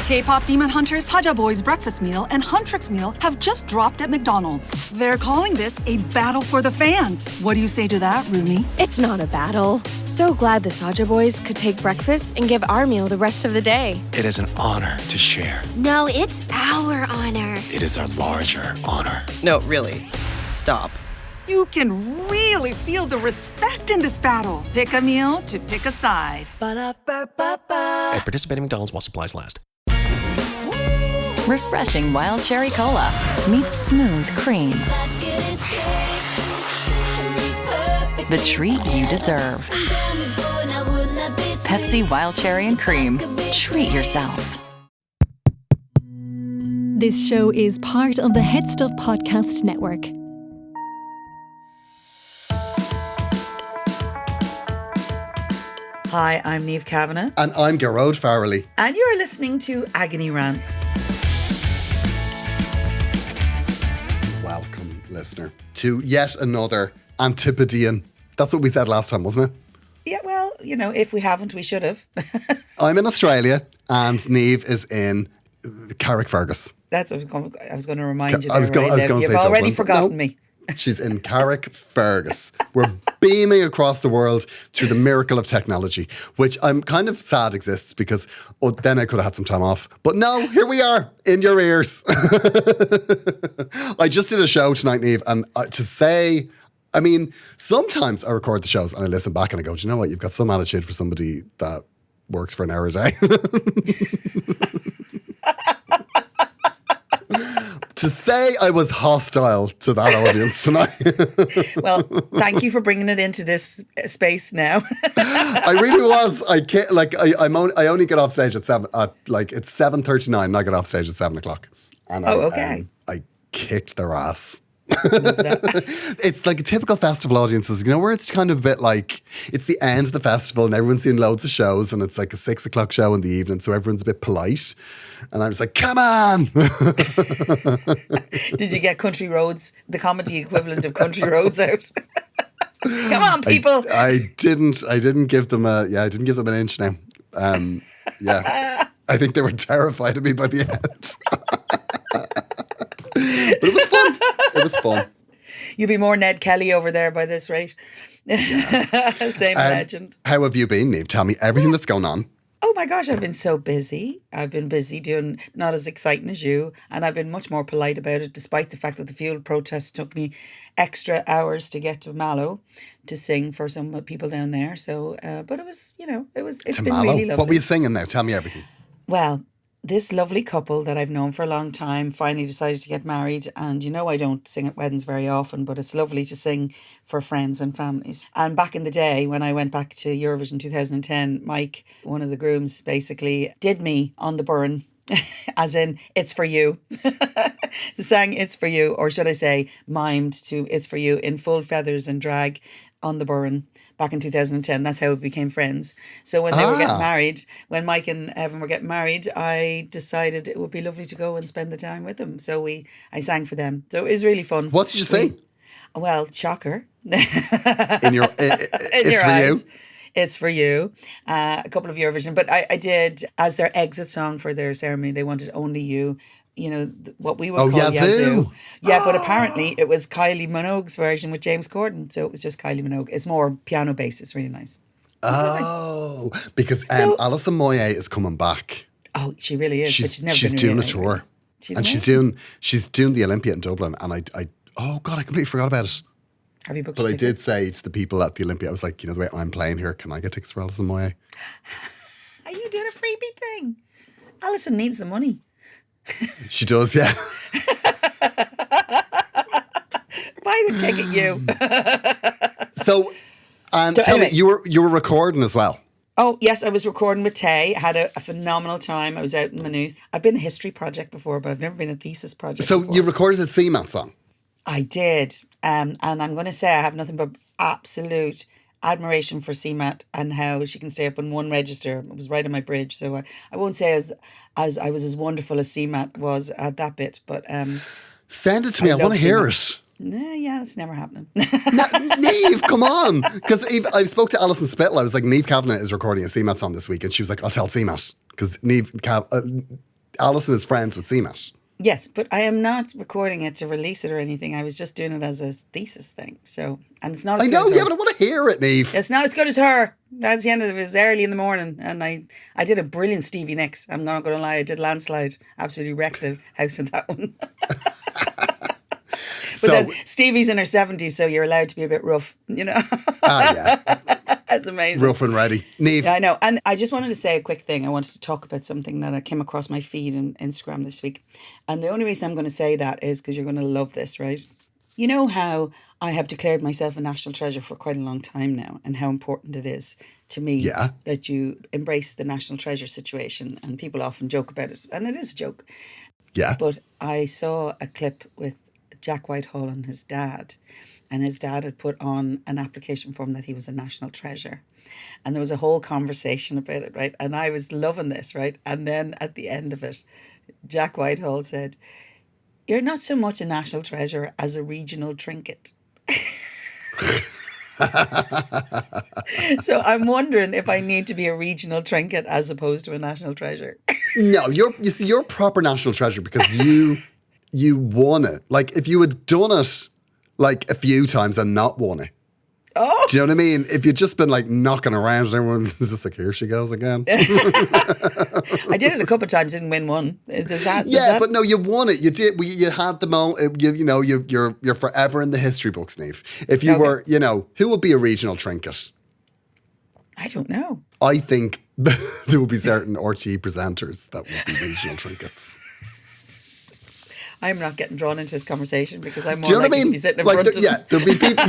K-pop demon hunters Haja Boy's breakfast meal and Huntrix meal have just dropped at McDonald's. They're calling this a battle for the fans. What do you say to that, Rumi? It's not a battle. So glad the Saja boys could take breakfast and give our meal the rest of the day. It is an honor to share. No, it's our honor. It is our larger honor. No, really. Stop. You can really feel the respect in this battle. Pick a meal to pick a side. Ba-da-ba-ba-ba. At participating McDonald's while supplies last. Refreshing wild cherry cola meets smooth cream. The treat you deserve. Pepsi Wild Cherry and Cream. Treat yourself. This show is part of the Head Stuff Podcast Network. Hi, I'm Niamh Kavanagh. And I'm Gearoid Farrelly. And you're listening to Agony Rants. Welcome, listener, to yet another Antipodean. That's what we said last time, wasn't it? Yeah, well, you know, if we haven't, we should have. I'm in Australia and Niamh is in Carrickfergus. That's what I was going to remind you. I was going to say You've already Dublin, forgotten me. She's in Carrickfergus. We're beaming across the world through the miracle of technology, which I'm kind of sad exists because then I could have had some time off. But no, here we are in your ears. I just did a show tonight, Niamh, and to say, I mean, sometimes I record the shows and I listen back and I go, do you know what? You've got some attitude for somebody that works for an hour a day. To say I was hostile to that audience tonight. Well, thank you for bringing it into this space now. I really was. I can't, I only get off stage at 7. It's 7:39, and I get off stage at 7:00. And okay. I kicked their ass. It's like a typical festival audiences, you know, where it's kind of a bit like it's the end of the festival and everyone's seen loads of shows and it's like a 6:00 show in the evening, so everyone's a bit polite. And I'm just like, come on! Did you get Country Roads, the comedy equivalent of Country Roads out? Come on, people! I didn't give them an inch now. Yeah. I think they were terrified of me by the end. But it was fun. It was fun. You'll be more Ned Kelly over there by this rate. Yeah. Same legend. How have you been, Niamh? Tell me everything that's going on. Oh my gosh, I've been so busy. I've been busy doing not as exciting as you, and I've been much more polite about it, despite the fact that the fuel protests took me extra hours to get to Mallow to sing for some people down there. So, but it was, it's been really lovely. What were you singing now? Tell me everything. Well, this lovely couple that I've known for a long time finally decided to get married. And I don't sing at weddings very often, but it's lovely to sing for friends and families. And back in the day, when I went back to Eurovision 2010, Mike, one of the grooms, basically did me on the burn, as in, it's for you. The song It's For You, or should I say, mimed to It's For You in full feathers and drag on the burn. Back in 2010, that's how we became friends. So when they were getting married, when Mike and Evan were getting married, I decided it would be lovely to go and spend the time with them. So I sang for them. So it was really fun. What did you sing? Well, shocker. In your It's For eyes. You? It's For You. A couple of Eurovision. But I did, as their exit song for their ceremony, they wanted Only You. What we would call Yazoo. Yeah, but apparently it was Kylie Minogue's version with James Corden. So it was just Kylie Minogue. It's more piano based. It's really nice. Because Alison Moyet is coming back. Oh, she really is. She's doing a tour. She's doing the Olympia in Dublin. And I completely forgot about it. Have you booked But a I ticket? did say to the people at the Olympia, I was like, the way I'm playing here, can I get tickets for Alison Moyet? Are you doing a freebie thing? Alison needs the money. She does, yeah. Buy the ticket, you. So, tell me, you were recording as well. Oh, yes, I was recording with Tay. I had a phenomenal time. I was out in Maynooth. I've been a history project before, but I've never been a thesis project before. You recorded a CMAT song? I did. And I'm going to say I have nothing but absolute admiration for CMAT and how she can stay up on one register. It was right on my bridge. So I won't say as I was as wonderful as CMAT was at that bit, but... Send it to me. I want to hear it. Yeah, it's never happening. Niamh, come on. Because I spoke to Alison Spittle. I was like, Niamh Kavanagh is recording a CMAT song this week. And she was like, I'll tell CMAT. Because Alison is friends with CMAT. Yes, but I am not recording it to release it or anything. I was just doing it as a thesis thing. So, and it's not as I good know, as her. yeah, but I want to hear it, Niamh. It's not as good as her. That's the end of it. It was early in the morning, and I did a brilliant Stevie Nicks. I'm not going to lie. I did Landslide. Absolutely wrecked the house with that one. But then Stevie's in her 70s, so you're allowed to be a bit rough, you know? Yeah. That's amazing. Rough and ready. Niamh. Yeah, I know. And I just wanted to say a quick thing. I wanted to talk about something that I came across my feed on Instagram this week. And the only reason I'm going to say that is because you're going to love this, right? You know how I have declared myself a national treasure for quite a long time now, and how important it is to me that you embrace the national treasure situation. And people often joke about it, and it is a joke. Yeah. But I saw a clip with Jack Whitehall and his dad. And his dad had put on an application form that he was a national treasure. And there was a whole conversation about it, right? And I was loving this, right? And then at the end of it, Jack Whitehall said, "You're not so much a national treasure as a regional trinket." So I'm wondering if I need to be a regional trinket as opposed to a national treasure. No, you're a proper national treasure because you won it. Like, if you had done it like a few times and not won it. Oh. Do you know what I mean? If you'd just been like knocking around and everyone was just like, here she goes again. I did it a couple of times, didn't win one. But no, you won it. You did. You had the moment. You're forever in the history books, Niamh. If you were, who would be a regional trinket? I don't know. I think there would be certain RTE presenters that would be regional trinkets. I'm not getting drawn into this conversation because I'm Do you more know what I likely mean? to be sitting in front of them. Yeah, there'll be people,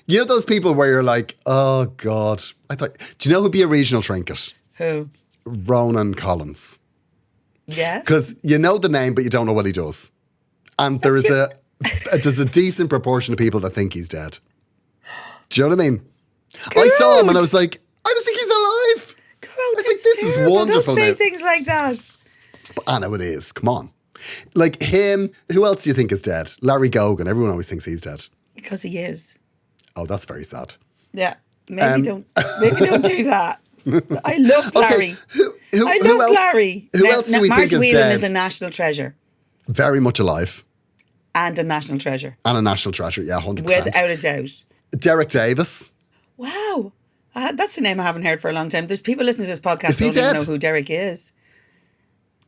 you know those people where you're like, oh God. Do you know who'd be a regional trinket? Who? Ronan Collins. Yes. Because you know the name, but you don't know what he does. And there's a decent proportion of people that think he's dead. Do you know what I mean? I saw him and I was like, I just think he's alive. I was like, this is wonderful. Don't say things like that. But I know it is. Come on. Like him, who else do you think is dead? Larry Gogan. Everyone always thinks he's dead. Because he is. Oh, that's very sad. Yeah. Maybe don't do that. I love Larry. Okay. Who else? Larry. Who else do we think is Martin Whelan dead? is a national treasure. Very much alive. And a national treasure. And a national treasure, yeah, 100%. Without a doubt. Derek Davis. Wow. That's a name I haven't heard for a long time. There's people listening to this podcast who don't even know who Derek is.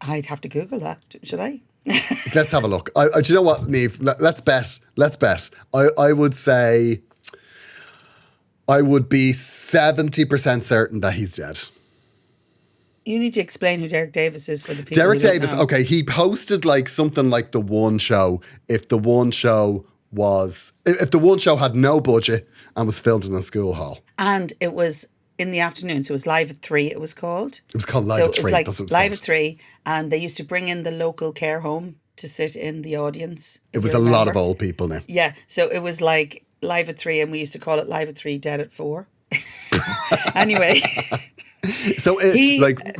I'd have to Google that. Should I? Let's have a look. Do you know what, Niamh? Let's bet. I would say I would be 70% certain that he's dead. You need to explain who Derek Davis is for the people. Derek Davis, okay, he hosted like something like The One Show. If The One Show had no budget and was filmed in a school hall. And it was in the afternoon, so it was Live at 3, it was called. It was called Live at 3. So it was like That's what it was Live called. at 3, and they used to bring in the local care home to sit in the audience. It was a lot of old people now. Yeah, so it was like Live at 3, and we used to call it Live at 3, Dead at 4. Anyway. So,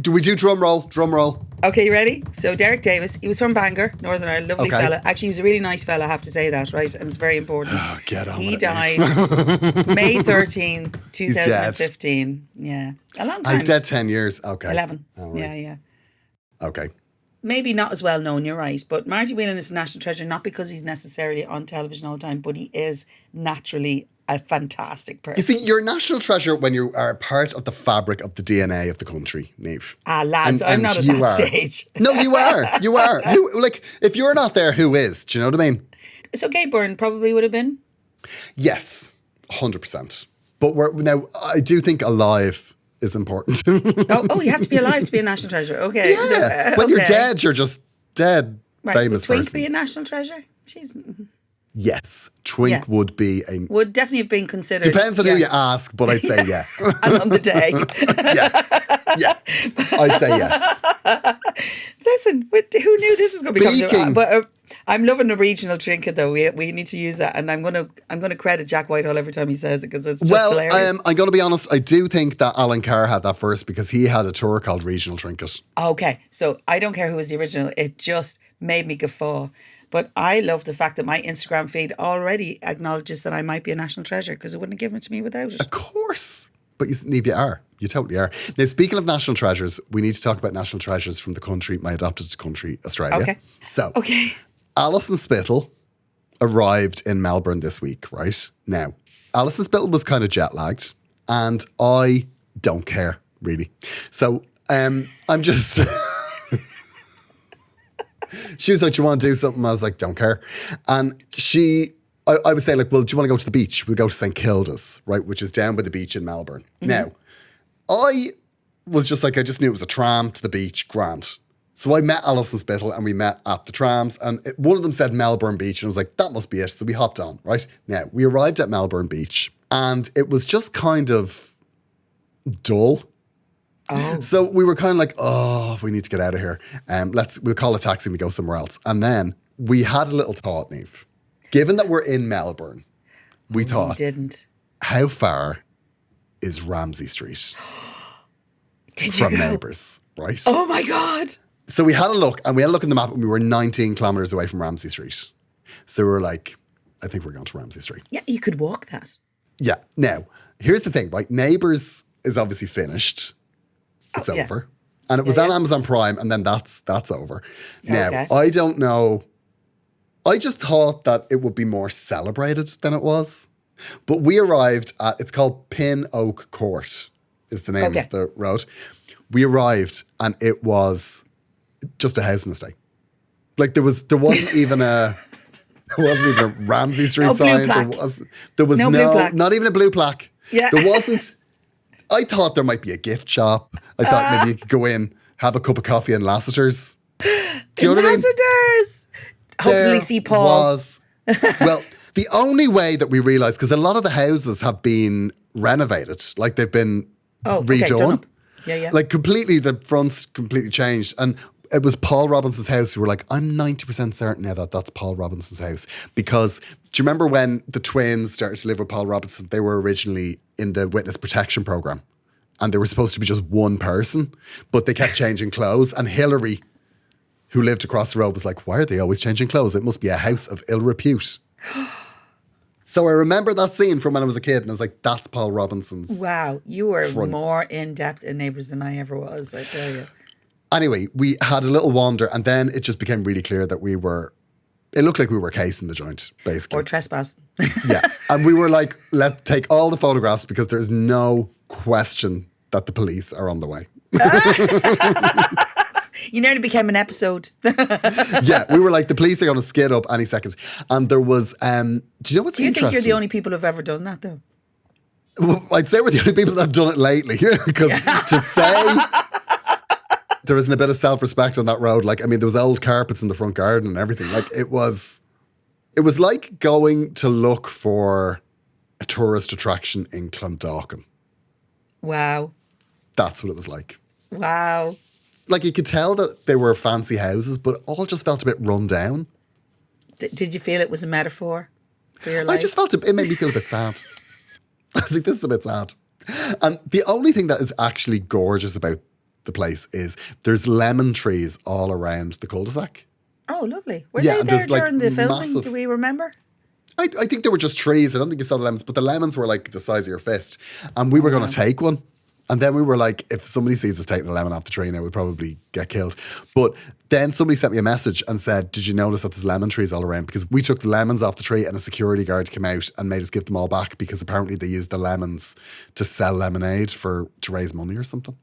do we do drum roll? Drum roll. Okay, you ready? So Derek Davis, he was from Bangor, Northern Ireland, lovely Okay. fella. Actually, he was a really nice fella, I have to say that, right? And it's very important. Oh, get on He with it, died May 13th, 2015. Yeah, a long time. He's dead 10 years. Okay. 11. Oh, right. Yeah. Okay. Maybe not as well known, you're right. But Marty Whelan is a national treasure, not because he's necessarily on television all the time, but he is naturally a fantastic person. You see, you're a national treasure when you are part of the fabric of the DNA of the country, Niamh. Lads, I'm not at that stage. No, you are. You are. If you're not there, who is? Do you know what I mean? So Gay Byrne probably would have been? Yes, 100%. But now, I do think alive is important. oh, you have to be alive to be a national treasure. Okay. Yeah. So, when you're dead, you're just dead, right. famous Would Twink person. be a national treasure? She's... Yes, Twink would be would definitely have been considered. Depends on who you ask, but I'd say yeah. And on the day. yeah, I'd say yes. Listen, who knew this was going to become? But I'm loving the regional trinket though. We need to use that, and I'm gonna credit Jack Whitehall every time he says it because it's just hilarious. I'm going to be honest. I do think that Alan Carr had that first because he had a tour called Regional Trinket. Okay, so I don't care who was the original. It just made me guffaw. But I love the fact that my Instagram feed already acknowledges that I might be a national treasure because it wouldn't have given it to me without it. Of course. But Niamh, you are. You totally are. Now, speaking of national treasures, we need to talk about national treasures from the country, my adopted country, Australia. Okay. So, Okay. Alison Spittle arrived in Melbourne this week, right? Now, Alison Spittle was kind of jet lagged, and I don't care, really. So, I'm just... She was like, do you want to do something? I was like, don't care. And I was saying, like, well, do you want to go to the beach? We'll go to St. Kilda's, right, which is down by the beach in Melbourne. Now, I was just like, I just knew it was a tram to the beach, grand. So I met Alison Spittle and we met at the trams, and one of them said Melbourne Beach, and I was like, that must be it. So we hopped on, right? Now, we arrived at Melbourne Beach and it was just kind of dull. Oh. So we were kind of like, oh, we need to get out of here. We'll call a taxi and we go somewhere else. And then we had a little thought, Niamh. Given that we're in Melbourne, we thought, didn't. How far is Ramsey Street Did you from go? Neighbours, right? Oh my God. So we had a look, and we had a look in the map, and we were 19 kilometres away from Ramsey Street. So we were like, I think we're going to Ramsey Street. Yeah, you could walk that. Yeah. Now, here's the thing, right? Neighbours is obviously finished. It's yeah. over. And it was on Amazon Prime, and then that's over. Now, Okay. I don't know. I just thought that it would be more celebrated than it was. But we arrived at, it's called Pin Oak Court, is the name of the road. We arrived, and it was just a housing estate. Like there wasn't even a Ramsey Street No blue sign. plaque. There was No blue plaque. not even a blue plaque. Yeah. There wasn't. I thought there might be a gift shop. I thought maybe you could go in, have a cup of coffee in Lassiter's. Do you know what I mean? Lassiter's. Hopefully see Paul. Well, the only way that we realised, because a lot of the houses have been renovated, like they've been redone. done up. Yeah. Like completely, the fronts completely changed. And it was Paul Robinson's house. We were like, I'm 90% certain now that that's Paul Robinson's house. Because do you remember when the twins started to live with Paul Robinson? They were originally in the witness protection program. And they were supposed to be just one person. But they kept changing clothes. And Hillary, who lived across the road, was like, why are they always changing clothes? It must be a house of ill repute. So I remember that scene from when I was a kid, and I was like, that's Paul Robinson's. Wow, you were front. more in depth in Neighbours than I ever was, I tell you. Anyway, we had a little wander, and then it just became really clear that it looked like we were casing the joint, basically. Or trespassing. Yeah. And we were like, let's take all the photographs because there's no question that the police are on the way. You nearly became an episode. Yeah, we were like, the police are going to skid up any second. And there was, do you know what's Do you interesting? think you're the only people who've ever done that, though? Well, I'd say we're the only people that have done it lately. Because to say there isn't a bit of self-respect on that road, like, I mean, there was old carpets in the front garden and everything. Like, it was like going to look for a tourist attraction in Clondalkin. Wow. That's what it was like. Wow. Like, you could tell that they were fancy houses, but it all just felt a bit run down. Did you feel it was a metaphor for your life? I just felt it made me feel a bit sad. I was like, this is a bit sad. And the only thing that is actually gorgeous about the place is there's lemon trees all around the cul-de-sac. Oh, lovely. Were Yeah, they and there there's, like, during the filming? massive- Do we remember? I think they were just trees. I don't think you saw the lemons, but the lemons were like the size of your fist. And we were going to take one. And then we were like, if somebody sees us taking a lemon off the tree now, we'll probably get killed. But then somebody sent me a message and said, did you notice that there's lemon trees all around? Because we took the lemons off the tree and a security guard came out and made us give them all back because apparently they used the lemons to sell lemonade to raise money or something.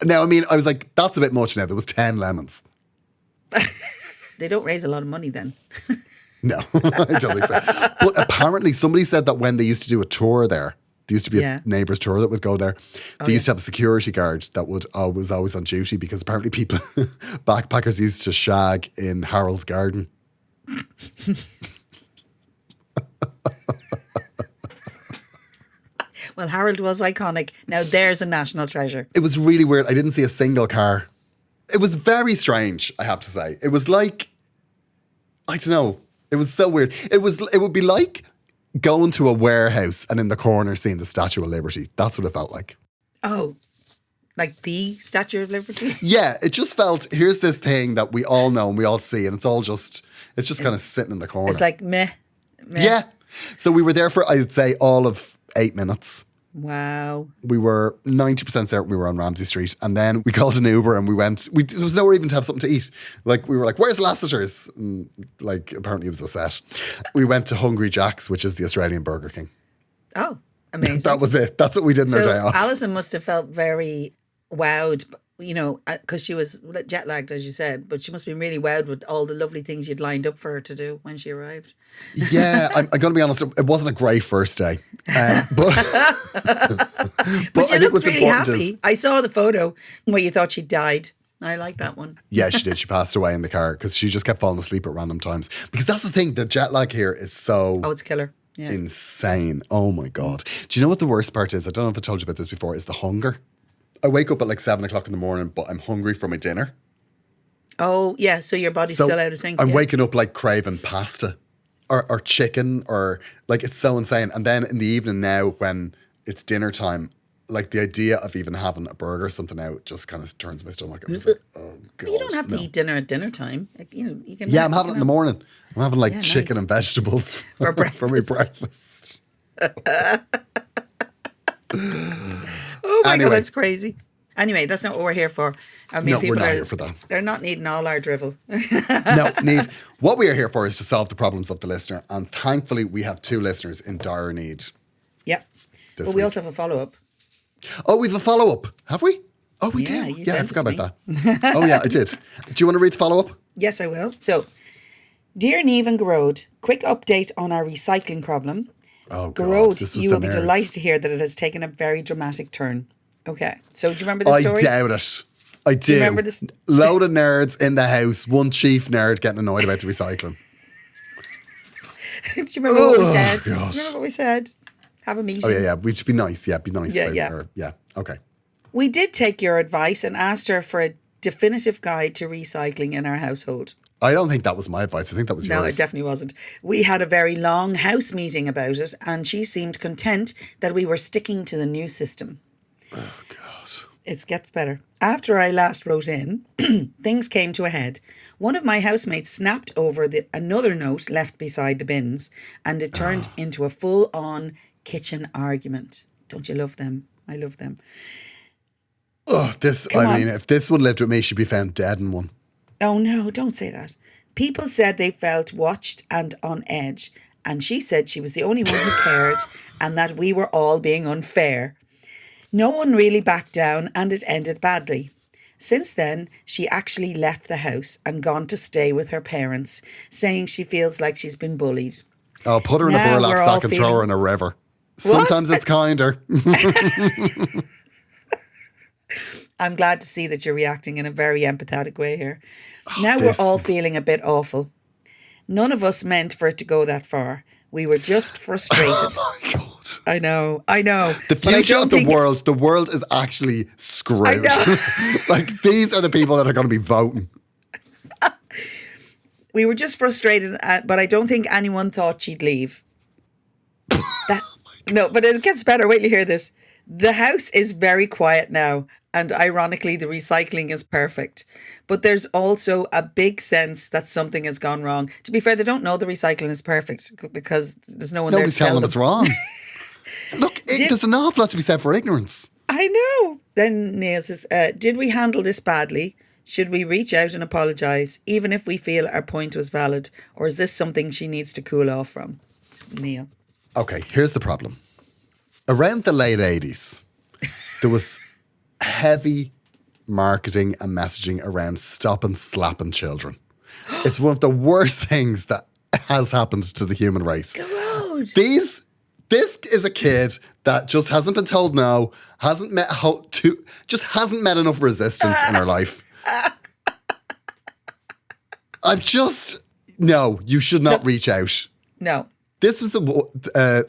Now, I mean, I was like, that's a bit much now. There was 10 lemons. They don't raise a lot of money then. No, I don't think so. But apparently somebody said that when they used to do a tour there, there used to be a neighbours tour that would go there. They used to have a security guard that was always on duty because apparently people, backpackers used to shag in Harold's garden. Well, Harold was iconic. Now there's a national treasure. It was really weird. I didn't see a single car. It was very strange, I have to say. It was like, I don't know. It was so weird. It would be like going to a warehouse and in the corner seeing the Statue of Liberty. That's what it felt like. Oh, like the Statue of Liberty? Yeah, it just felt, here's this thing that we all know and we all see, and it's just kind of sitting in the corner. It's like meh. Yeah. So we were there for, I'd say, all of 8 minutes. Wow. We were 90% certain we were on Ramsey Street. And then we called an Uber and we went, there was nowhere even to have something to eat. Like, we were like, where's Lassiter's? And, like, apparently it was a set. We went to Hungry Jack's, which is the Australian Burger King. Oh, amazing. That was it. That's what we did in our day off. Alison must have felt very wowed, because she was jet lagged, as you said, but she must have been really wowed with all the lovely things you'd lined up for her to do when she arrived. Yeah, I'm going to be honest, it wasn't a great first day. But But I you think what's looked really important happy. is... I saw the photo where you thought she died. I like that one. Yeah, she did. She passed away in the car because she just kept falling asleep at random times. Because that's the thing, the jet lag here is so... Oh, it's killer. Yeah. Insane. Oh my God. Do you know what the worst part is? I don't know if I told you about this before, is the hunger. I wake up at like 7 o'clock in the morning, but I'm hungry for my dinner. Oh, yeah. So your body's still out of sync. I'm yeah. waking up like craving pasta or chicken or like it's so insane. And then in the evening now when it's dinner time, like the idea of even having a burger or something out just kind of turns my stomach. I'm just like, oh God. You don't have to eat dinner at dinner time. Like, you can. Yeah, I'm having it in the morning. I'm having like chicken nice. and vegetables For for my breakfast. breakfast. Oh my Anyway. God, that's crazy. Anyway, that's not what we're here for. I mean, No, we're people not are here for that. They're not needing all our drivel. No, Niamh, what we are here for is to solve the problems of the listener. And thankfully, we have 2 listeners in dire need. Yep. This But we week. also have a follow-up. Oh, we've a follow-up. Have we? Oh, we Yeah, do. you Yeah, I sent it forgot to about that. Oh, yeah, I did. Do you want to read the follow-up? Yes, I will. So, dear Niamh and Gearoid, quick update on our recycling problem. Oh, God. Gearoid, This was you the will be nerds. delighted to hear that it has taken a very dramatic turn. Okay. So, do you remember the story? I doubt it. I do. you remember this? Load of nerds in the house. One chief nerd getting annoyed about the recycling. Do you remember what we said? gosh. Remember what we said? Have a meeting. Oh, yeah, yeah. We should be nice. Yeah, be nice. Yeah, about yeah. her. Yeah, okay. We did take your advice and asked her for a definitive guide to recycling in our household. I don't think that was my advice. I think that was No, yours. it definitely wasn't. We had a very long house meeting about it, and she seemed content that we were sticking to the new system. Oh, God. It gets better. After I last wrote in, things came to a head. One of my housemates snapped over another note left beside the bins, and it turned into a full-on kitchen argument. Don't you love them? I love them. Oh, this, Come on. mean, if this one lived with me, she'd be found dead in one. Oh no, don't say that. People said they felt watched and on edge, and she said she was the only one who cared and that we were all being unfair. No one really backed down and it ended badly. Since then, she actually left the house and gone to stay with her parents, saying she feels like she's been bullied. Oh, put her in a Now burlap we're all sack and throw feeling- her in a river. Sometimes it's kinder. I'm glad to see that you're reacting in a very empathetic way here. Now we're all feeling a bit awful. None of us meant for it to go that far. We were just frustrated. Oh, my God. I know. The But I future don't of the think- world is actually screwed. I know. Like, these are the people that are going to be voting. We were just frustrated, but I don't think anyone thought she'd leave. No, but it gets better. Wait till you hear this. The house is very quiet now, and ironically, the recycling is perfect. But there's also a big sense that something has gone wrong. To be fair, they don't know the recycling is perfect because there's no one Nobody's there to tell telling them it's wrong. Look, there's an awful lot to be said for ignorance. I know. Then Neil says, did we handle this badly? Should we reach out and apologise, even if we feel our point was valid? Or is this something she needs to cool off from? Neil. Okay, here's the problem. Around the late 80s, there was heavy marketing and messaging around stopping slapping children. It's one of the worst things that has happened to the human race. Gearoid. This is a kid that just hasn't been told no, just hasn't met enough resistance in her life. No, you should not reach out. No. This was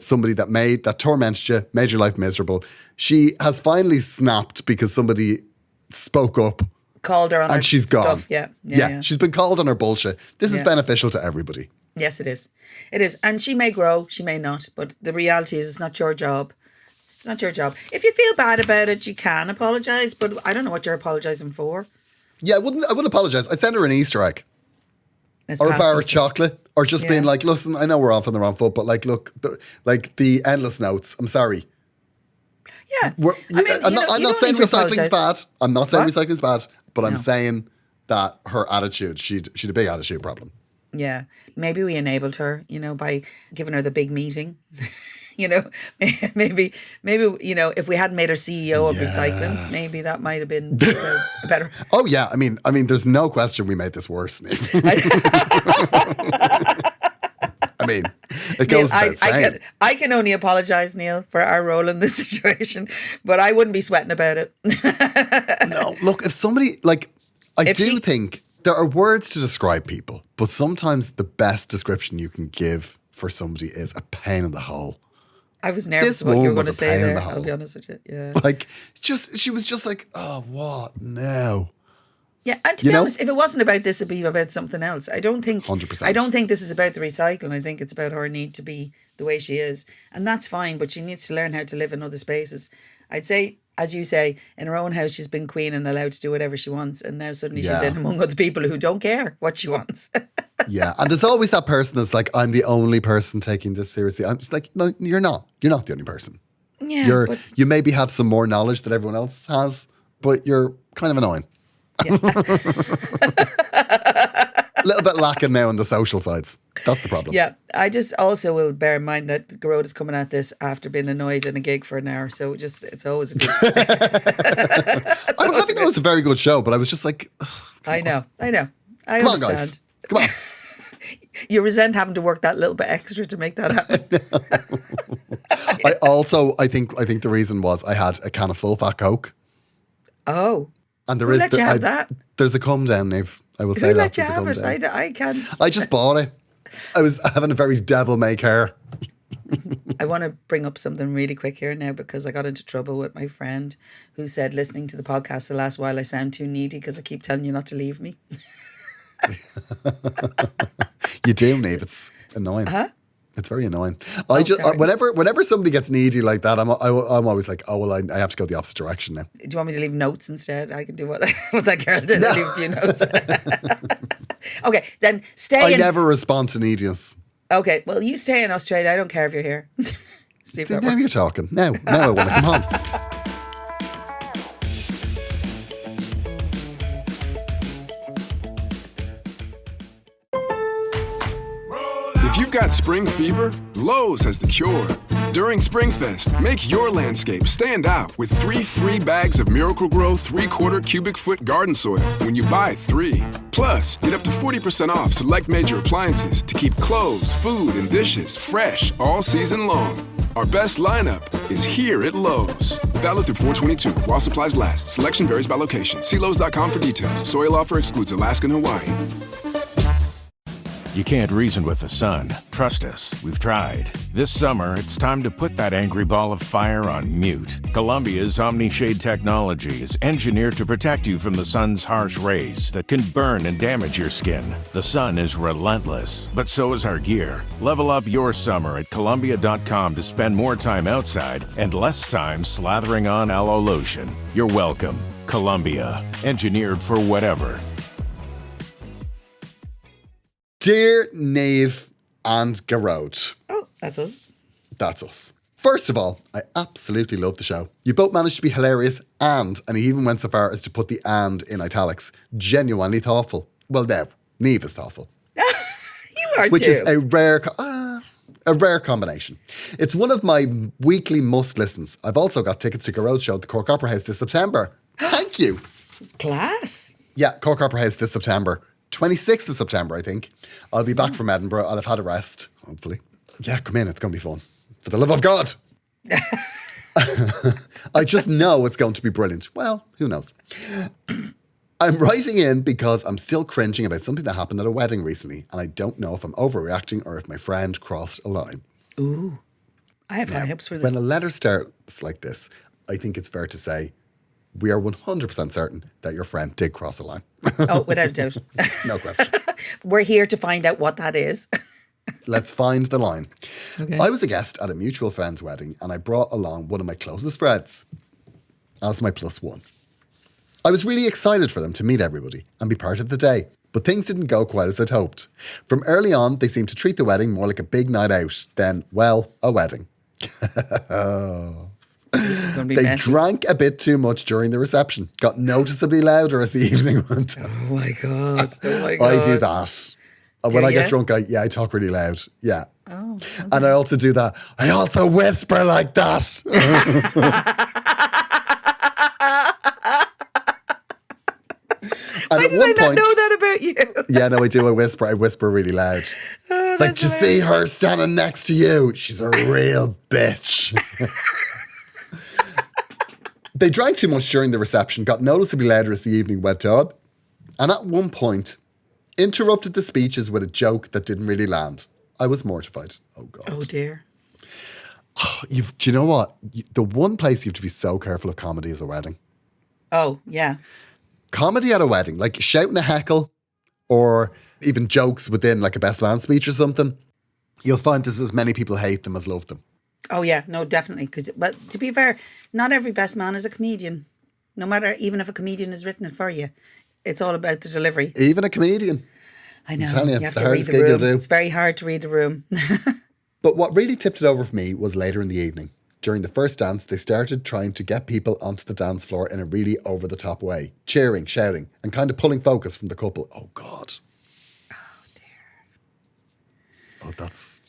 somebody that tormented you, made your life miserable. She has finally snapped because somebody spoke up. Called her on her And she's gone. stuff. Yeah. She's been called on her bullshit. This is Yeah. beneficial to everybody. Yes, it is. It is. And she may grow, she may not. But the reality is it's not your job. It's not your job. If you feel bad about it, you can apologise. But I don't know what you're apologising for. Yeah, I wouldn't apologise. I'd send her an Easter egg. It's Or a past bar of Easter. chocolate. Or just Yeah. being like, listen, I know we're off on the wrong foot, but like, look, the endless notes. I'm sorry. Yeah. I'm not saying recycling's bad. I'm not saying What? recycling's bad, but I'm No. saying that her attitude, she'd a big attitude problem. Yeah. Maybe we enabled her, by giving her the big meeting. Maybe, if we hadn't made her CEO of recycling, maybe that might have been a better. Oh yeah, I mean, there's no question we made this worse, Niamh. I mean, it goes without saying. I can only apologise, Neil, for our role in this situation, but I wouldn't be sweating about it. No, look, if somebody, think there are words to describe people, but sometimes the best description you can give for somebody is a pain in the hole. I was nervous what you were going to say there, I'll be honest with you. Yeah. She was just like, oh, what now? Yeah, and to be honest, if it wasn't about this, it'd be about something else. I don't think 100%. I don't think this is about the recycling. I think it's about her need to be the way she is. And that's fine, but she needs to learn how to live in other spaces. I'd say, as you say, in her own house, she's been queen and allowed to do whatever she wants. And now suddenly she's in among other people who don't care what she wants. Yeah, and there's always that person that's like, I'm the only person taking this seriously. I'm just like, no, you're not. You're not the only person. Yeah, you maybe have some more knowledge that everyone else has, but you're kind of annoying. Yeah. A little bit lacking now on the social sides. That's the problem. Yeah, I just also will bear in mind that Gearoid is coming at this after being annoyed in a gig for an hour, so it's always a good. I think it was a very good show, but I was just like, I know. I come understand. on, guys, come on. You resent having to work that little bit extra to make that happen. I think the reason was I had a can of full fat Coke. Oh. And Who let you have that? There's a come down, Niamh. I will say Who that. let you have it? I can't. I just bought it. I was having a very devil may care. I want to bring up something really quick here now because I got into trouble with my friend who said listening to the podcast the last while I sound too needy because I keep telling you not to leave me. You do, Niamh. It's annoying. Huh? It's very annoying. Sorry. Whenever somebody gets needy like that, I'm always like, oh well, I have to go the opposite direction now. Do you want me to leave notes instead? I can do what that girl did. No. Leave a few notes. Okay, then stay. I never respond to neediness. Okay, well you stay in Australia. I don't care if you're here. See if that now works. you're talking. Now I want to come home. If you've got spring fever, Lowe's has the cure. During Springfest, make your landscape stand out with 3 free bags of Miracle-Gro 3/4 cubic foot garden soil when you buy 3. Plus, get up to 40% off select major appliances to keep clothes, food, and dishes fresh all season long. Our best lineup is here at Lowe's. Valid through 4/22 while supplies last. Selection varies by location. See Lowe's.com for details. Soil offer excludes Alaska and Hawaii. You can't reason with the sun. Trust us, we've tried. This summer, it's time to put that angry ball of fire on mute. Columbia's Omni-Shade technology is engineered to protect you from the sun's harsh rays that can burn and damage your skin. The sun is relentless, but so is our gear. Level up your summer at Columbia.com to spend more time outside and less time slathering on aloe lotion. You're welcome. Columbia, engineered for whatever. Dear Niamh and Gearoid. Oh, that's us. That's us. First of all, I absolutely love the show. You both managed to be hilarious and he even went so far as to put the "and" in italics. Genuinely thoughtful. Well, now, Niamh is thoughtful. You are which too. Is a rare combination. It's one of my weekly must listens. I've also got tickets to Gearoid's show at the Cork Opera House this September. Thank you. Class. Yeah, Cork Opera House this September. 26th of September, I think. I'll be back from Edinburgh. I'll have had a rest, hopefully. Yeah, come in. It's going to be fun. For the love of God. I just know it's going to be brilliant. Well, who knows? I'm writing in because I'm still cringing about something that happened at a wedding recently, and I don't know if I'm overreacting or if my friend crossed a line. Ooh. I have high hopes for this. When a letter starts like this, I think it's fair to say we are 100% certain that your friend did cross a line. Oh, without a doubt. No question. We're here to find out what that is. Let's find the line. Okay. I was a guest at a mutual friend's wedding and I brought along one of my closest friends as my +1. I was really excited for them to meet everybody and be part of the day, but things didn't go quite as I'd hoped. From early on, they seemed to treat the wedding more like a big night out than, well, a wedding. This is going to be They messy. drank a bit too much during the reception. Got noticeably louder as the evening went on. Oh my God. Oh my God. I do that. When I get drunk, I talk really loud. Yeah. Oh, okay. And I also do that. I also whisper like that. And Why did I not know that about you? Yeah, no, I do. I whisper really loud. It's like, do you see her standing next to you? She's a real bitch. They drank too much during the reception, got noticeably louder as the evening went on, and at one point, interrupted the speeches with a joke that didn't really land. I was mortified. Oh, God. Oh, dear. Do you know what? The one place you have to be so careful of comedy is a wedding. Oh, yeah. Comedy at a wedding, like shouting a heckle or even jokes within like a best man speech or something, you'll find there's as many people hate them as love them. Oh, yeah. No, definitely. But to be fair, not every best man is a comedian. No matter, even if a comedian has written it for you. It's all about the delivery. Even a comedian. I know. I'm telling you, you it's have the to read hardest the gig room. you'll do. It's very hard to read the room. But what really tipped it over for me was later in the evening. During the first dance, they started trying to get people onto the dance floor in a really over-the-top way. Cheering, shouting, and kind of pulling focus from the couple. Oh, God. Oh, dear. Oh, that's...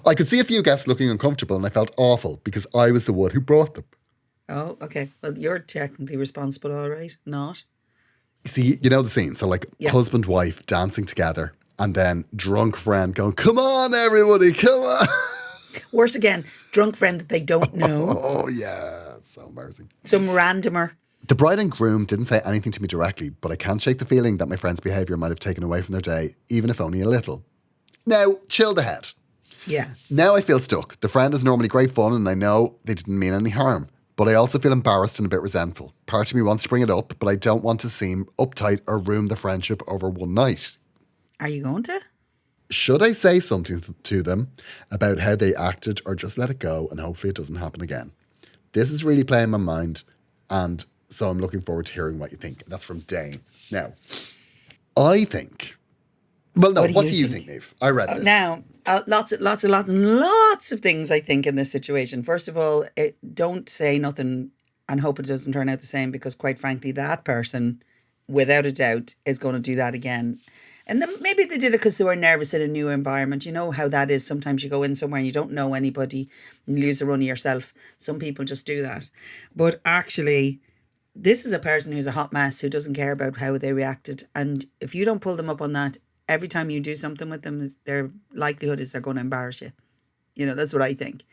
I could see a few guests looking uncomfortable and I felt awful because I was the one who brought them. Oh, okay. Well, you're technically responsible, all right? Not? See, you know the scene. So like husband, wife dancing together and then drunk friend going, come on, everybody, come on. Worse again, drunk friend that they don't know. Oh, yeah. It's so embarrassing. Some randomer. The bride and groom didn't say anything to me directly, but I can't shake the feeling that my friend's behaviour might have taken away from their day, even if only a little. Now, chill the head. Yeah. Now I feel stuck. The friend is normally great fun and I know they didn't mean any harm. But I also feel embarrassed and a bit resentful. Part of me wants to bring it up, but I don't want to seem uptight or ruin the friendship over one night. Are you going to? Should I say something to them about how they acted or just let it go and hopefully it doesn't happen again? This is really playing my mind and so I'm looking forward to hearing what you think. That's from Dane. Now, I think... Well, no, what do you think, Niamh? I read this. Now, lots of things I think in this situation. First of all, don't say nothing and hope it doesn't turn out the same because quite frankly, that person, without a doubt, is going to do that again. And then maybe they did it because they were nervous in a new environment. You know how that is. Sometimes you go in somewhere and you don't know anybody and you lose the run of yourself. Some people just do that. But actually, this is a person who's a hot mess who doesn't care about how they reacted. And if you don't pull them up on that, every time you do something with them, their likelihood is they're going to embarrass you. You know, that's what I think.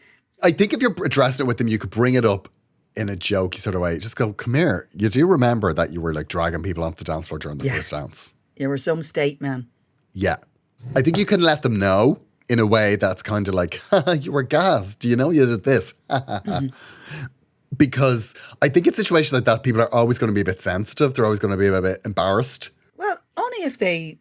I think if you're addressing it with them, you could bring it up in a jokey sort of way. Just go, come here. You do remember that you were like dragging people onto the dance floor during the first dance. You were some state man. Yeah. I think you can let them know in a way that's kind of like, you were gassed. Do you know you did this? Because I think in situations like that, people are always going to be a bit sensitive. They're always going to be a bit embarrassed. Well, only if they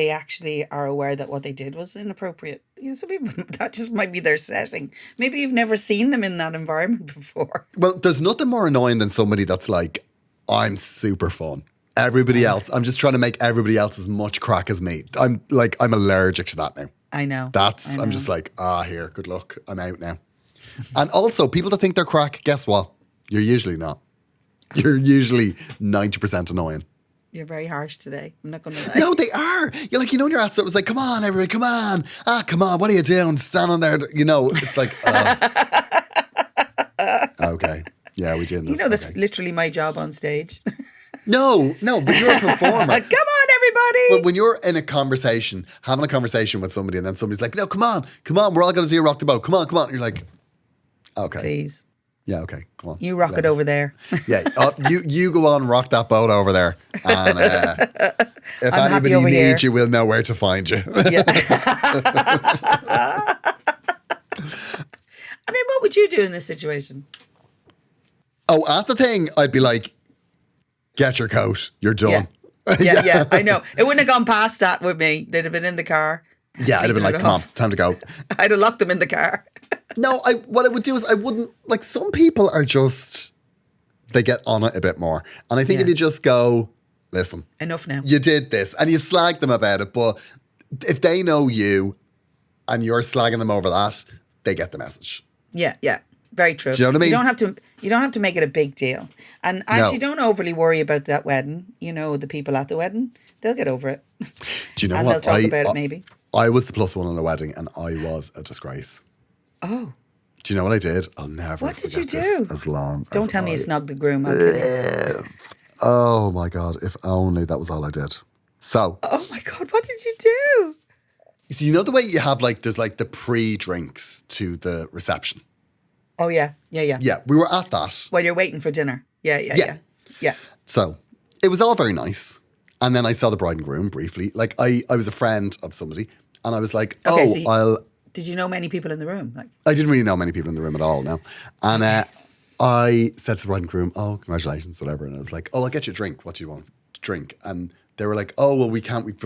actually are aware that what they did was inappropriate. You know, some people, that just might be their setting. Maybe you've never seen them in that environment before. Well, there's nothing more annoying than somebody that's like, I'm super fun. Everybody else, I'm just trying to make everybody else as much crack as me. I'm allergic to that now. I know. I'm just like, here, good luck. I'm out now. And also, people that think they're crack, guess what? You're usually not. You're usually 90% annoying. You're very harsh today. I'm not going to lie. No, they are. You're like, when you're at, so it was like, come on, everybody, come on. Come on, what are you doing? Standing there, it's like, okay. Yeah, we're doing this. That's literally my job on stage. No, but you're a performer. Come on, everybody. But when you're in a conversation, having a conversation with somebody and then somebody's like, no, come on, we're all going to do rock the boat. Come on. And you're like, okay. Please. Yeah, okay, come on. You rock it over there. Yeah, you go on, rock that boat over there. And if anybody needs you, we'll know where to find you. Yeah. I mean, what would you do in this situation? Oh, at the thing, I'd be like, get your coat, you're done. Yeah, I know. It wouldn't have gone past that with me. They'd have been in the car. Yeah, I'd have been like, come on, time to go. I'd have locked them in the car. No, what I would do is I wouldn't, like some people are just, they get on it a bit more. And I think if you just go, listen. Enough now. You did this and you slag them about it. But if they know you and you're slagging them over that, they get the message. Yeah. Very true. Do you know what I mean? You don't have to make it a big deal. And actually, don't overly worry about that wedding. You know, the people at the wedding, they'll get over it. Do you know and what? they'll talk about it maybe. I was the plus one on a wedding, and I was a disgrace. Oh. Do you know what I did? I'll never What did you forget this do? as long. Don't as tell me I- you snogged the groom. I'll kill you. Oh my God! If only that was all I did. So. Oh my God! What did you do? So you know the way you have like there's like the pre-drinks to the reception. Oh yeah. Yeah, we were at that. While you're waiting for dinner. Yeah. So it was all very nice. And then I saw the bride and groom briefly. Like I was a friend of somebody and I was like, did you know many people in the room? Like, I didn't really know many people in the room at all, no. And I said to the bride and groom, oh, congratulations, whatever. And I was like, oh, I'll get you a drink. What do you want to drink? And they were like, oh, well, we can't, we've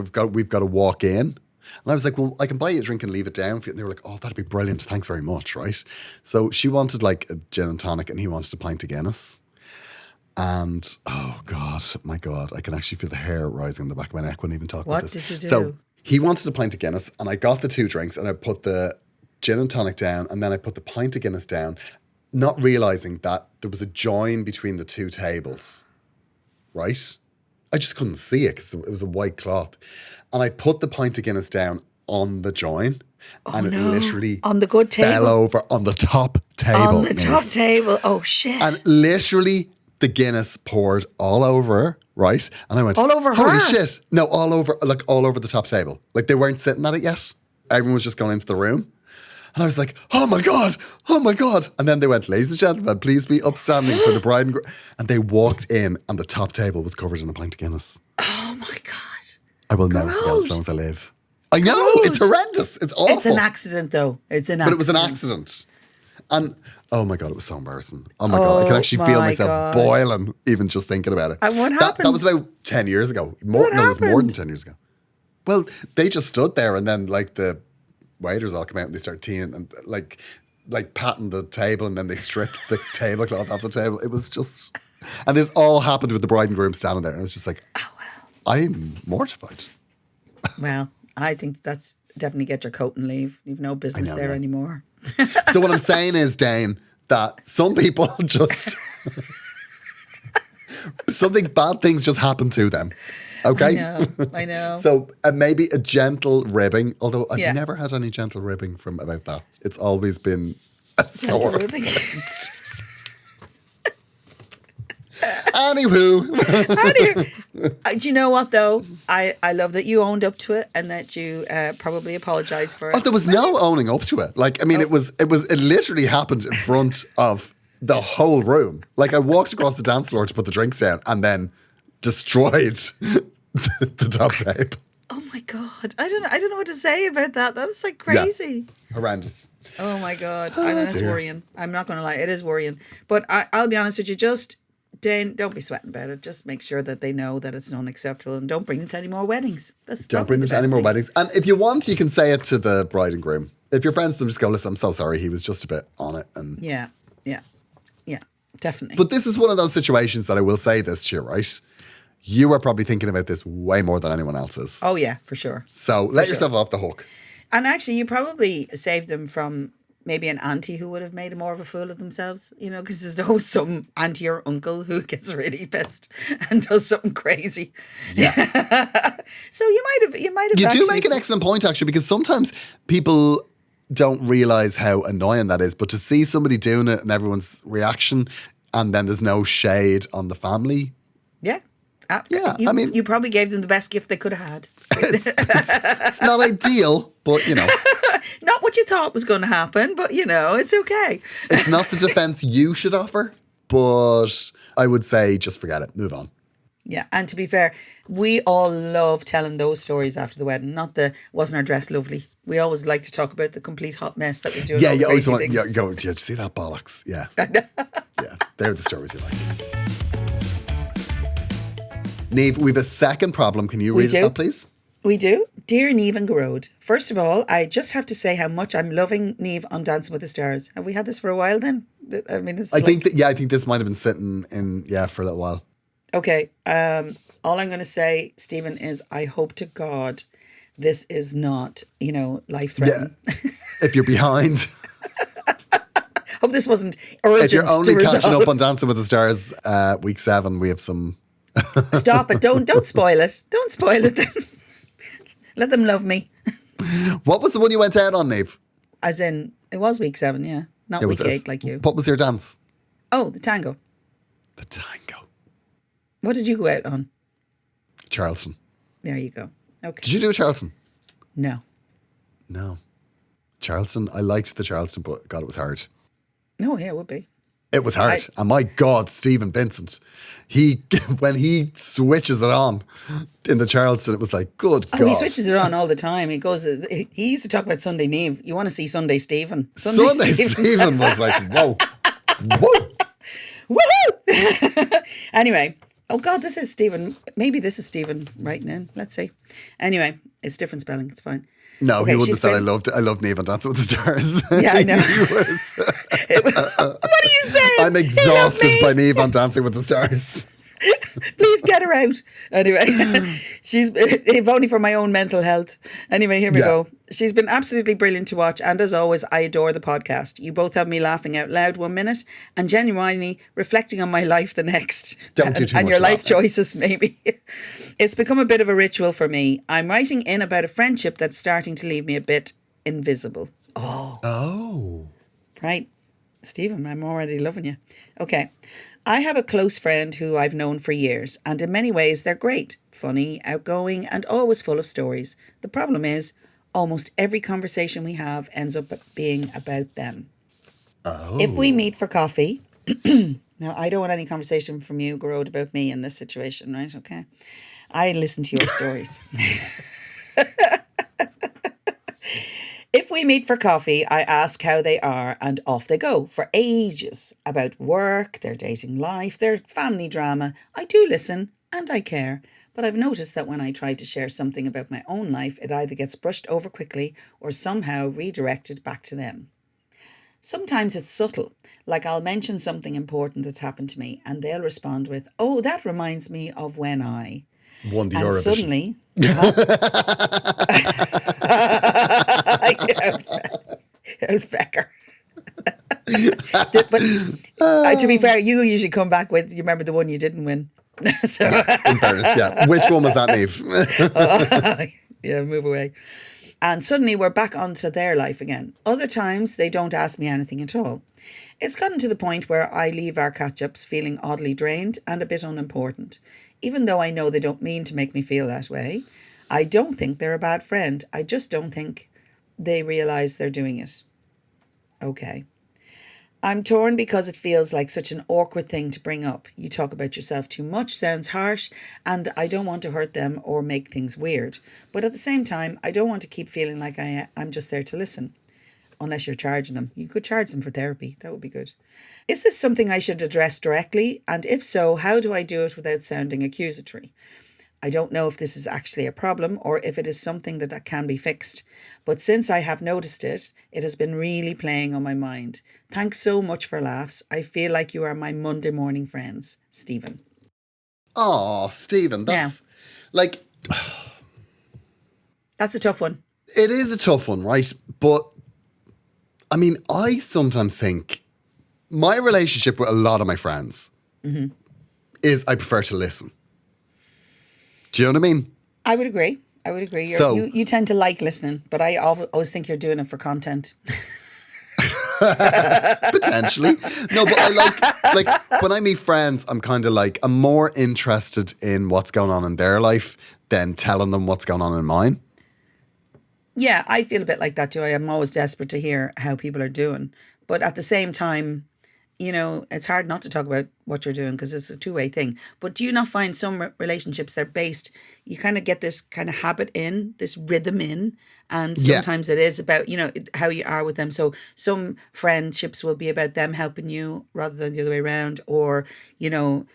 got to walk in. And I was like, well, I can buy you a drink and leave it down for you. And they were like, oh, that'd be brilliant. Thanks very much, right? So she wanted like a gin and tonic and he wanted a pint of Guinness. And, oh God, my God, I can actually feel the hair rising in the back of my neck when I even talk about this. What did you do? So he wanted a pint of Guinness and I got the 2 drinks and I put the gin and tonic down and then I put the pint of Guinness down, not realising that there was a join between the 2 tables, right? I just couldn't see it because it was a white cloth. And I put the pint of Guinness down on the join and it literally on the good table? fell over on the top table. On the top table. Oh shit. And literally the Guinness poured all over her, right? And I went, all over holy her? shit. No, all over the top table. Like they weren't sitting at it yet. Everyone was just going into the room. And I was like, oh my God. And then they went, ladies and gentlemen, please be upstanding for the bride and groom. And they walked in and the top table was covered in a pint of Guinness. Oh my God. I will never forget as long as I live. I know, it's horrendous. It's awful. It's an accident though. But it was an accident. And oh my God, it was so embarrassing. Oh my God, I can actually feel myself boiling even just thinking about it. And what happened? That was about 10 years ago. It was more than 10 years ago. Well, they just stood there and then like the waiters all come out and they start teeing and like patting the table and then they stripped the tablecloth off the table. It was just, and this all happened with the bride and groom standing there and it was just like, oh well. I'm mortified. Well, I think that's definitely get your coat and leave. You've no business there anymore. So what I'm saying is, Dane, that some people just bad things just happen to them. Okay? I know. So maybe a gentle ribbing, although I've never had any gentle ribbing from about that. It's always been a sore. Anywho. Do you know what though? I love that you owned up to it and that you probably apologised for it. Oh, there was no owning up to it. Like, I mean, it literally happened in front of the whole room. Like, I walked across the dance floor to put the drinks down and then destroyed the top table. Oh my God. I don't know what to say about that. That's like crazy. Yeah. Horrendous. Oh my God. I know it's worrying. I'm not going to lie. It is worrying. But I'll be honest with you, Dane, don't be sweating about it. Just make sure that they know that it's unacceptable and don't bring them to any more weddings. Don't bring them to any more weddings. And if you want, you can say it to the bride and groom. If you're friends with them, just go, listen, I'm so sorry. He was just a bit on it. And Yeah, definitely. But this is one of those situations that I will say this to you, right? You are probably thinking about this way more than anyone else is. Oh yeah, for sure. So let yourself off the hook. And actually, you probably saved them from maybe an auntie who would have made more of a fool of themselves, you know, because there's always some auntie or uncle who gets really pissed and does something crazy. Yeah. So you might have. You do make an excellent point, actually, because sometimes people don't realise how annoying that is. But to see somebody doing it and everyone's reaction, and then there's no shade on the family. Yeah. I mean, you probably gave them the best gift they could have had. It's not ideal, but you know. Not what you thought was going to happen, but you know, it's okay. It's not the defence you should offer, but I would say just forget it. Move on. Yeah, and to be fair, we all love telling those stories after the wedding. Not the wasn't our dress lovely. We always like to talk about the complete hot mess that was doing. Yeah, you always want. Yeah, did you see that bollocks? Yeah, yeah, they're the stories you like. Niamh, we've a second problem. Can you read us that, please? We do. Dear Niamh and Gearoid, first of all, I just have to say how much I'm loving Niamh on Dancing with the Stars. Have we had this for a while then? I mean, I think this might have been sitting in, for a little while. Okay. All I'm going to say, Stephen, is I hope to God this is not, life-threatening. Yeah. If you're behind. Hope this wasn't If urgent you're only to catching resolve. up on Dancing with the Stars, week 7, we have some. Stop it. Don't spoil it. Don't spoil it. Let them love me. What was the one you went out on, Niamh? As in, it was week 7, yeah. Not week 8 like you. What was your dance? Oh, the tango. The tango. What did you go out on? Charleston. There you go. Okay. Did you do a Charleston? No. No. Charleston, I liked the Charleston, but God, it was hard. No, yeah, it would be. It was hard. And my God, Stephen Vincent, when he switches it on in the Charleston, it was like, good God. Oh, he switches it on all the time. He used to talk about Sunday Niamh. You want to see Sunday Stephen? Sunday Stephen was like, whoa. Whoa. Woohoo! Anyway, oh God, this is Stephen. Maybe this is Stephen writing in. Let's see. Anyway, it's different spelling. It's fine. No, Okay, he wouldn't she's have said been- I loved Niamh on Dancing with the Stars. Yeah, I know. He was, What are you saying? I'm exhausted by Niamh on Dancing with the Stars. Please get her out. Anyway, she's, if only for my own mental health. Anyway, here we Yeah. go. She's been absolutely brilliant to watch. And as always, I adore the podcast. You both have me laughing out loud 1 minute and genuinely reflecting on my life the next. Don't do too and much your of life that. choices, maybe. It's become a bit of a ritual for me. I'm writing in about a friendship that's starting to leave me a bit invisible. Oh. Right. Stephen, I'm already loving you. Okay. I have a close friend who I've known for years, and in many ways they're great, funny, outgoing, and always full of stories. The problem is, almost every conversation we have ends up being about them. Oh. If we meet for coffee, now I don't want any conversation from you, Gearoid, about me in this situation, right? Okay. I listen to your stories. If we meet for coffee, I ask how they are and off they go for ages about work, their dating life, their family drama. I do listen and I care, but I've noticed that when I try to share something about my own life, it either gets brushed over quickly or somehow redirected back to them. Sometimes it's subtle, like I'll mention something important that's happened to me and they'll respond with, "Oh, that reminds me of when I..." Won the And Eurovision. suddenly... Old fecker. But to be fair, you usually come back with, you remember the one you didn't win. So In fairness, yeah. Which one was that, Niamh? yeah, move away. And suddenly we're back onto their life again. Other times they don't ask me anything at all. It's gotten to the point where I leave our catch-ups feeling oddly drained and a bit unimportant. Even though I know they don't mean to make me feel that way. I don't think they're a bad friend. I just don't think they realise they're doing it. Okay. I'm torn because it feels like such an awkward thing to bring up. You talk about yourself too much, sounds harsh, and I don't want to hurt them or make things weird. But at the same time, I don't want to keep feeling like I'm just there to listen. Unless you're charging them. You could charge them for therapy. That would be good. Is this something I should address directly? And if so, how do I do it without sounding accusatory? I don't know if this is actually a problem or if it is something that can be fixed. But since I have noticed it, it has been really playing on my mind. Thanks so much for laughs. I feel like you are my Monday morning friends. Stephen. Oh, Stephen, that's like... That's a tough one. It is a tough one, right? But, I mean, I sometimes think my relationship with a lot of my friends is I prefer to listen. Do you know what I mean? I would agree. You tend to like listening, but I always think you're doing it for content. Potentially. No, but I like when I meet friends, I'm kind of like, I'm more interested in what's going on in their life than telling them what's going on in mine. Yeah, I feel a bit like that too. I am always desperate to hear how people are doing. But at the same time, you know, it's hard not to talk about what you're doing because it's a two-way thing. But do you not find some relationships, they're based, you kind of get this kind of habit in, this rhythm in, and sometimes it is about, you know, how you are with them. So some friendships will be about them helping you rather than the other way around, or, you know,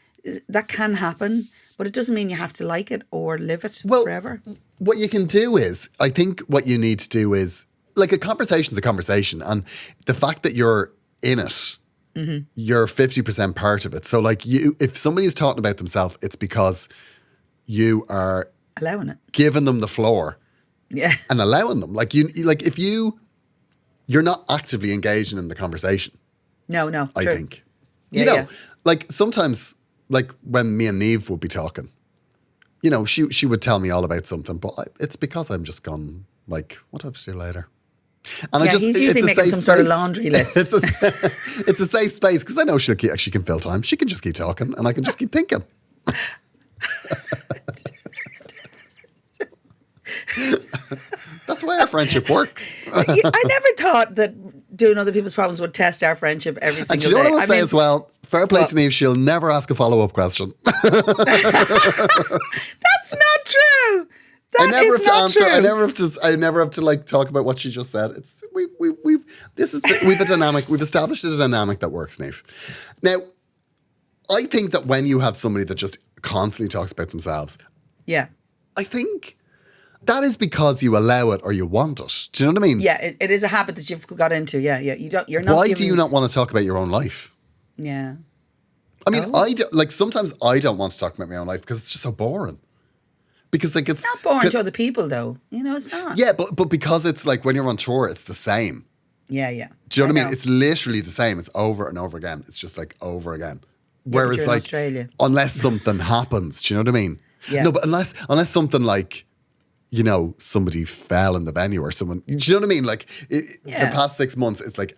that can happen, but it doesn't mean you have to like it or live it forever. What you can do is, I think what you need to do is, like, a conversation's a conversation, and the fact that you're in it, you're 50% part of it. So, like, if somebody is talking about themselves, it's because you are allowing it, giving them the floor, and allowing them. Like, if you're not actively engaging in the conversation, No, I true. think. Yeah, you know, yeah. like sometimes, like when me and Niamh would be talking, you know, she would tell me all about something, but it's because I'm just gone, like, what do I have to do later? And Yeah, he's usually making some sort of laundry list. It's a safe space because I know she can fill time. She can just keep talking and I can just keep thinking. That's why our friendship works. I never thought that doing other people's problems would test our friendship every single And do you know day. what I will say as well? Fair play to Niamh, she'll never ask a follow-up question. That's not true. I never have to answer. I never have to like talk about what she just said. It's we've a dynamic. We've established a dynamic that works, Niamh. Now, I think that when you have somebody that just constantly talks about themselves, Yeah. I think that is because you allow it or you want it. Do you know what I mean? Yeah, it is a habit that you've got into. Yeah. You're not. Why do you not want to talk about your own life? Yeah. I mean, sometimes I don't want to talk about my own life because it's just so boring. Because like it's not boring to other people, though. You know, it's not. Yeah, but because it's like when you're on tour, it's the same. Yeah, yeah. Do you know what I mean? It's literally the same. It's over and over again. It's just like over again. Whereas you're in like Australia. Unless something happens, do you know what I mean? Yeah. No, but unless something like, you know, somebody fell in the venue or someone, do you know what I mean? Like the past 6 months, it's like,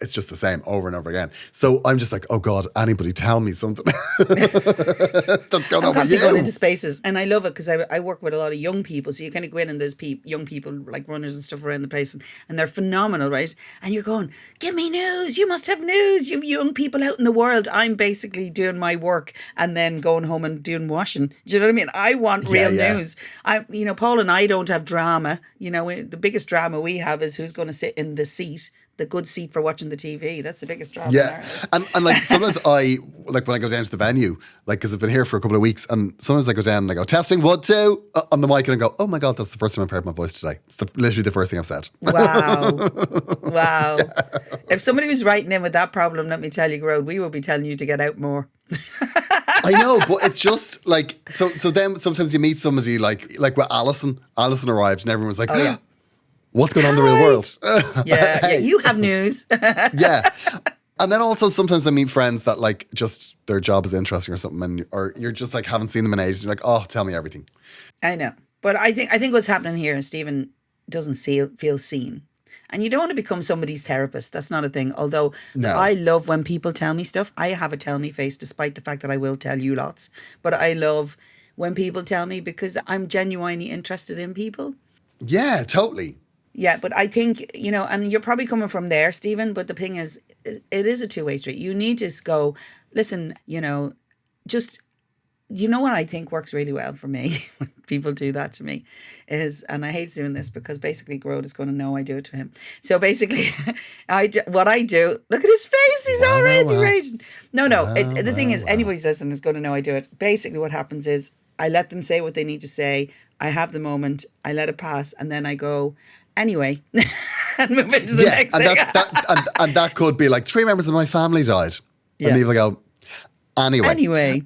it's just the same over and over again. So I'm just like, oh God, anybody tell me something that's going on with you. Going into spaces, and I love it because I work with a lot of young people. So you kind of go in and there's young people like runners and stuff around the place, and they're phenomenal, right? And you're going, give me news. You must have news. You have young people out in the world. I'm basically doing my work and then going home and doing washing. Do you know what I mean? I want real news. Paul and I don't have drama. You know, the biggest drama we have is who's going to sit in the seat. The good seat for watching the TV. That's the biggest drama. Yeah. And like sometimes when I go down to the venue, like, because I've been here for a couple of weeks, and sometimes I go down and I go, testing 1, 2 on the mic, and I go, oh my God, that's the first time I've heard my voice today. It's literally the first thing I've said. Wow. Wow. Yeah. If somebody was writing in with that problem, let me tell you, Gearoid, we will be telling you to get out more. I know, but it's just like, so then sometimes you meet somebody like with Alison. Alison arrived and everyone was like, oh, yeah. What's going on in the real world? Yeah, yeah, you have news. Yeah. And then also sometimes I meet friends that like just their job is interesting or something, or you're just like haven't seen them in ages. And you're like, oh, tell me everything. I know. But I think what's happening here is Stephen doesn't feel seen. And you don't want to become somebody's therapist. That's not a thing. Although I love when people tell me stuff. I have a tell me face despite the fact that I will tell you lots. But I love when people tell me because I'm genuinely interested in people. Yeah, totally. Yeah, but I think, and you're probably coming from there, Stephen, but the thing is, it is a two-way street. You need to go, listen, just, what I think works really well for me when people do that to me is, and I hate doing this because basically Gearoid is going to know I do it to him. So basically, what I do, look at his face, he's already raging. No, the thing is, anybody's listening is going to know I do it. Basically what happens is I let them say what they need to say. I have the moment, I let it pass, and then I go, anyway, and move into the next thing. And that could be like 3 members of my family died. Yeah. And Niamh go, anyway.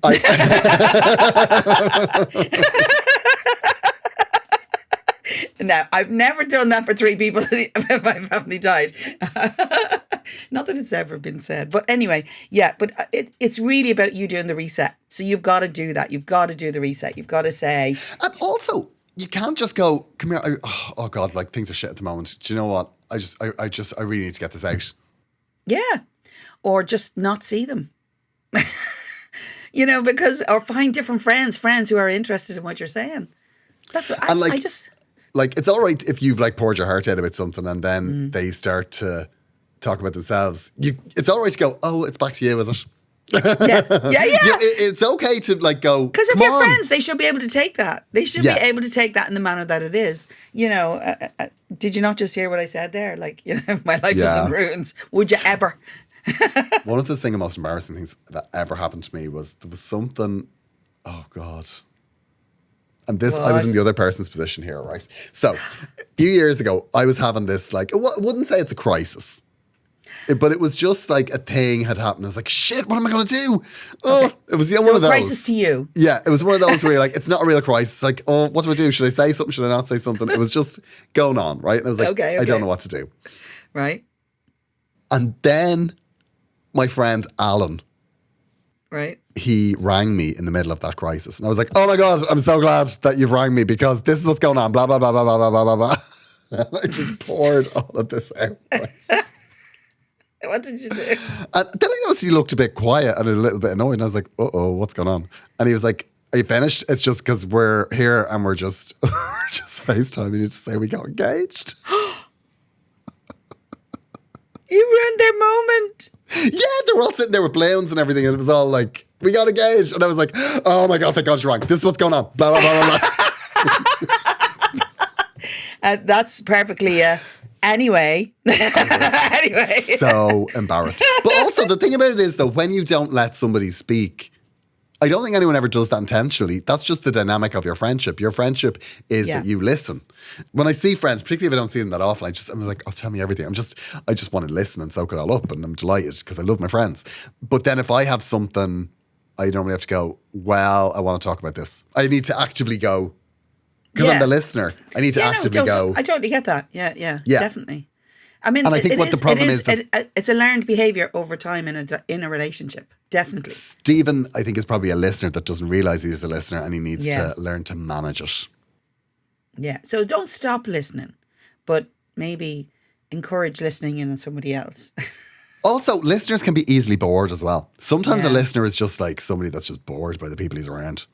Now, I've never done that for 3 people that my family died. Not that it's ever been said. But anyway, yeah, but it's really about you doing the reset. So you've got to do that. You've got to do the reset. You've got to say. And also, you can't just go, come here. Oh God, like things are shit at the moment. Do you know what? I really need to get this out. Yeah. Or just not see them. Or find different friends who are interested in what you're saying. That's what I just. Like, it's all right if you've like poured your heart out about something and then they start to talk about themselves. It's all right to go, oh, it's back to you, is it? Yeah. It's okay to like go, because if you're friends, they should be able to take that. They should be able to take that in the manner that it is. Did you not just hear what I said there? Like, my life is in ruins. Would you ever? One of the most embarrassing things that ever happened to me was there was something, oh God. And this, I was in the other person's position here, right? So, a few years ago, I was having this, like, I wouldn't say it's a crisis, but it was just like a thing had happened. I was like, shit, what am I going to do? Oh, okay. It was one of those. Crisis to you. Yeah, it was one of those where you're like, it's not a real crisis. Like, oh, what do I do? Should I say something? Should I not say something? It was just going on, right? And I was like, okay. I don't know what to do. Right. And then my friend Alan, Right. he rang me in the middle of that crisis. And I was like, oh my God, I'm so glad that you've rang me because this is what's going on, blah, blah, blah, blah, blah, blah, blah, blah, blah. And I just poured all of this out. What did you do? And then I noticed he looked a bit quiet and a little bit annoyed. And I was like, uh-oh, what's going on? And he was like, are you finished? It's just because we're here and we're just FaceTiming you to say we got engaged. You ruined their moment. Yeah, they were all sitting there with balloons and everything, and it was all like, we got engaged. And I was like, oh my God, thank God you're wrong. This is what's going on. Blah, blah, blah, blah, blah. That's perfectly, anyway. Anyway. So embarrassed. But also, the thing about it is that when you don't let somebody speak, I don't think anyone ever does that intentionally. That's just the dynamic of your friendship. Your friendship is that you listen. When I see friends, particularly if I don't see them that often, I'm like, oh, tell me everything. I just want to listen and soak it all up, and I'm delighted because I love my friends. But then if I have something, I normally have to go, well, I want to talk about this. I need to actively go, because I'm the listener. I need to actively go. I totally get that. Yeah, definitely. I mean, and I think the problem is that it's a learned behaviour over time in a relationship. Definitely. Stephen, I think, is probably a listener that doesn't realise he's a listener, and he needs to learn to manage it. Yeah. So don't stop listening, but maybe encourage listening in on somebody else. Also, listeners can be easily bored as well. Sometimes a listener is just like somebody that's just bored by the people he's around.